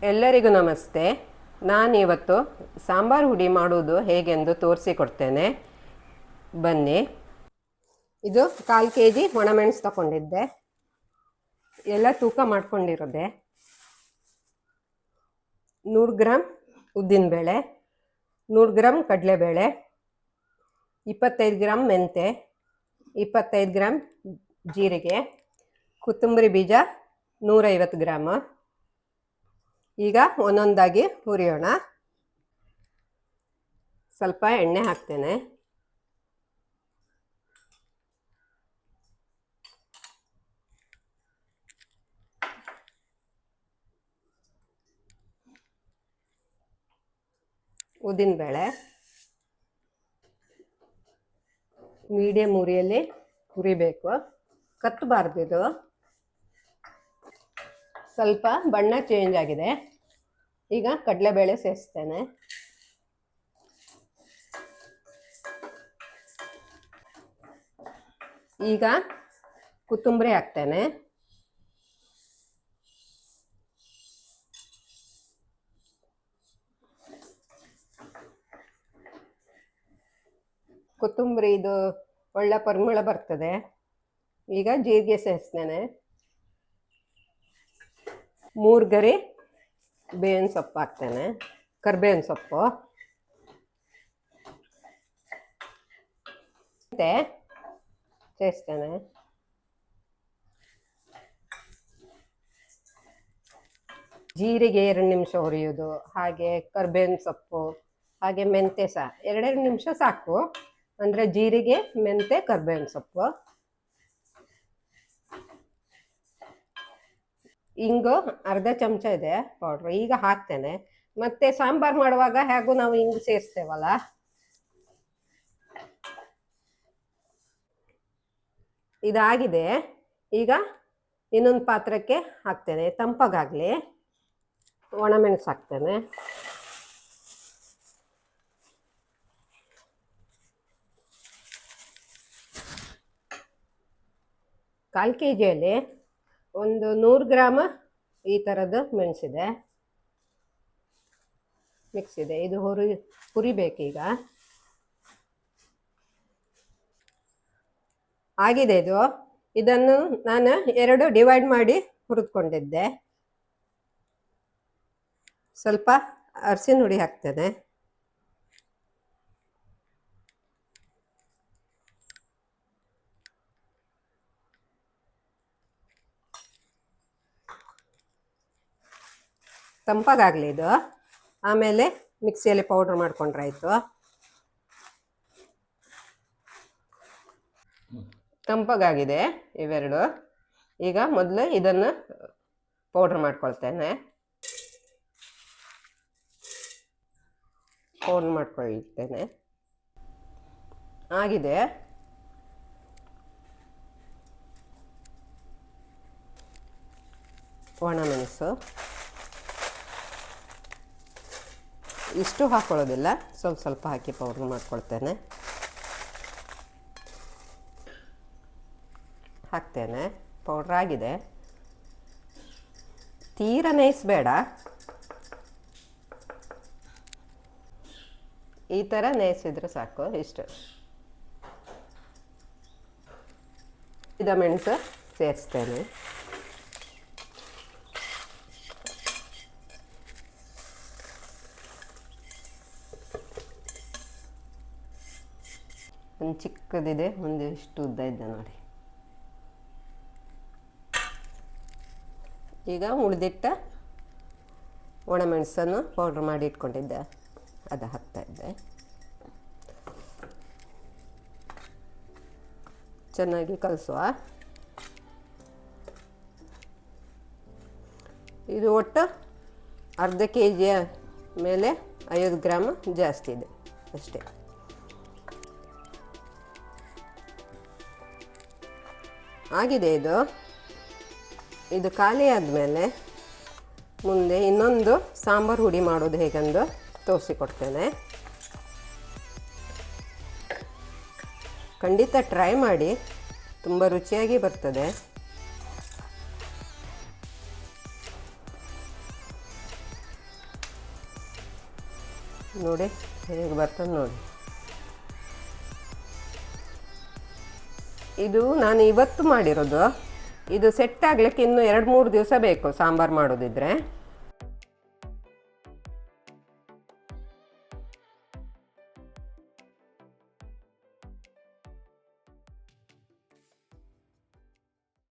ಎಲ್ಲರಿಗೂ ನಮಸ್ತೆ. ನಾನಿವತ್ತು ಸಾಂಬಾರು ಹುಡಿ ಮಾಡುವುದು ಹೇಗೆಂದು ತೋರಿಸಿಕೊಡ್ತೇನೆ. ಬನ್ನಿ. ಇದು 1/4 kg ಒಣಮೆಣಸು ತಗೊಂಡಿದ್ದೆ. ಎಲ್ಲ ತೂಕ ಮಾಡ್ಕೊಂಡಿರೋದೆ. 100 ಗ್ರಾಮ್ ಉದ್ದಿನಬೇಳೆ, 100 ಗ್ರಾಮ್ ಕಡಲೆಬೇಳೆ, 25 ಗ್ರಾಮ್ ಮೆಂತೆ, 25 ಗ್ರಾಮ್ ಜೀರಿಗೆ, ಕೊತ್ತಂಬರಿ ಬೀಜ 150 ಗ್ರಾಮ್. ಈಗ ಒಂದೊಂದಾಗಿ ಹುರಿಯೋಣ. ಸ್ವಲ್ಪ ಎಣ್ಣೆ ಹಾಕ್ತೇನೆ. ಉದ್ದಿನಬೇಳೆ ಮೀಡಿಯಂ ಉರಿಯಲ್ಲಿ ಹುರಿಬೇಕು, ಕತ್ತಬಾರ್ದು. ಇದು ಸ್ವಲ್ಪ ಬಣ್ಣ ಚೇಂಜ್ ಆಗಿದೆ. ಈಗ ಕಡಲೆಬೇಳೆ ಸೇರಿಸ್ತೇನೆ. ಈಗ ಕೊತ್ತಂಬರಿ ಹಾಕ್ತೇನೆ. ಕೊತ್ತಂಬರಿ ಇದು ಒಳ್ಳೆ ಪರಿಮಳ ಬರ್ತದೆ. ಈಗ ಜೀರಿಗೆ ಸೇರಿಸ್ತೇನೆ. 3 ಗರಿ ಬೇವಿನ ಸೊಪ್ಪು ಹಾಕ್ತೇನೆ, ಕರಿಬೇವಿನ ಸೊಪ್ಪು. ಮತ್ತೆ ಸೇರಿಸ್ತೇನೆ. ಜೀರಿಗೆ 2 ನಿಮಿಷ ಹುರಿಯೋದು, ಹಾಗೆ ಕರಿಬೇವಿನ ಸೊಪ್ಪು, ಹಾಗೆ ಮೆಂತೆ ಸಹ 2 ನಿಮಿಷ ಸಾಕು. ಅಂದರೆ ಜೀರಿಗೆ, ಮೆಂತೆ, ಕರಿಬೇವಿನ ಸೊಪ್ಪು. ಇಂಗು ಅರ್ಧ ಚಮಚ ಇದೆ ಪೌಡ್ರು, ಈಗ ಹಾಕ್ತೇನೆ. ಮತ್ತೆ ಸಾಂಬಾರು ಮಾಡುವಾಗ ಹೇಗೂ ನಾವು ಇಂಗು ಸೇರಿಸ್ತೇವಲ್ಲ. ಇದಾಗಿದೆ. ಈಗ ಇನ್ನೊಂದು ಪಾತ್ರಕ್ಕೆ ಹಾಕ್ತೇನೆ, ತಂಪಾಗಲಿ. ಒಣಮೆಣಸು ಹಾಕ್ತೇನೆ. ಕಾಲು ಕೆಜಿಯಲ್ಲಿ ಒಂದು 100 ಗ್ರಾಮ್ ಈ ಥರದ್ದು ಮೆಣಸಿದೆ, ಮಿಕ್ಸ್ ಇದೆ. ಇದು ಹುರಿಬೇಕೀಗ. ಆಗಿದೆ ಇದು. ಇದನ್ನು ನಾನು 2 ಡಿವೈಡ್ ಮಾಡಿ ಹುರಿದುಕೊಂಡಿದ್ದೆ. ಸ್ವಲ್ಪ ಅರಿಶಿನ ಹುಡಿ ಹಾಕ್ತೇನೆ. ತಂಪಾಗಲಿ ಇದು, ಆಮೇಲೆ ಮಿಕ್ಸಿಯಲ್ಲಿ ಪೌಡ್ರ್ ಮಾಡ್ಕೊಂಡ್ರಾಯ್ತು. ತಂಪಾಗಿದೆ ಇವೆರಡು. ಈಗ ಮೊದಲು ಇದನ್ನು ಪೌಡ್ರ್ ಮಾಡ್ಕೊಳ್ತೇನೆ. ಪೌಡ್ರ್ ಮಾಡ್ಕೊಳ್ತೇನೆ. ಆಗಿದೆ. ಒಣಮೆಣಸು ಇಷ್ಟು ಹಾಕ್ಕೊಳ್ಳೋದಿಲ್ಲ, ಸ್ವಲ್ಪ ಸ್ವಲ್ಪ ಹಾಕಿ ಪೌಡ್ರ್ ಮಾಡ್ಕೊಳ್ತೇನೆ. ಹಾಕ್ತೇನೆ. ಪೌಡ್ರ್ ಆಗಿದೆ. ತೀರಾ ನೈಸ್ ಬೇಡ, ಈ ಥರ ನೈಸಿದ್ರೆ ಸಾಕು. ಇಷ್ಟು ಇದ ಮೆಣಸು ಸೇರಿಸ್ತೇನೆ. ಒಂದು ಚಿಕ್ಕದಿದೆ, ಒಂದು ಇಷ್ಟು ಉದ್ದ ಇದೆ ನೋಡಿ. ಈಗ ಉಳಿದಿಟ್ಟ ಒಣಮೆಣಸನ್ನು ಪೌಡ್ರ್ ಮಾಡಿ ಇಟ್ಕೊಂಡಿದ್ದೆ, ಅದು ಹಾಕ್ತಾಯಿದ್ದೆ. ಚೆನ್ನಾಗಿ ಕಲಸುವ. ಇದು ಒಟ್ಟು ಅರ್ಧ ಕೆಜಿಯ ಮೇಲೆ 50 ಗ್ರಾಮ್ ಜಾಸ್ತಿ ಇದೆ ಅಷ್ಟೇ. ಆಗಿದೆ ಇದು. ಇದು ಖಾಲಿ ಆದಮೇಲೆ ಮುಂದೆ ಇನ್ನೊಂದು ಸಾಂಬಾರು ಹುಡಿ ಮಾಡೋದು ಹೇಗೆಂದು ತೋರಿಸಿಕೊಡ್ತೇನೆ. ಖಂಡಿತ ಟ್ರೈ ಮಾಡಿ, ತುಂಬ ರುಚಿಯಾಗಿ ಬರ್ತದೆ. ನೋಡಿ ಹೇಗೆ ಬರ್ತದೆ ನೋಡಿ. ಇದು ನಾನು ಇವತ್ತು ಮಾಡಿರೋದು. ಇದು ಸೆಟ್ ಆಗಲಿಕ್ಕೆ ಇನ್ನು 2-3 ದಿವಸ ಬೇಕು ಸಾಂಬಾರು ಮಾಡೋದಿದ್ರೆ.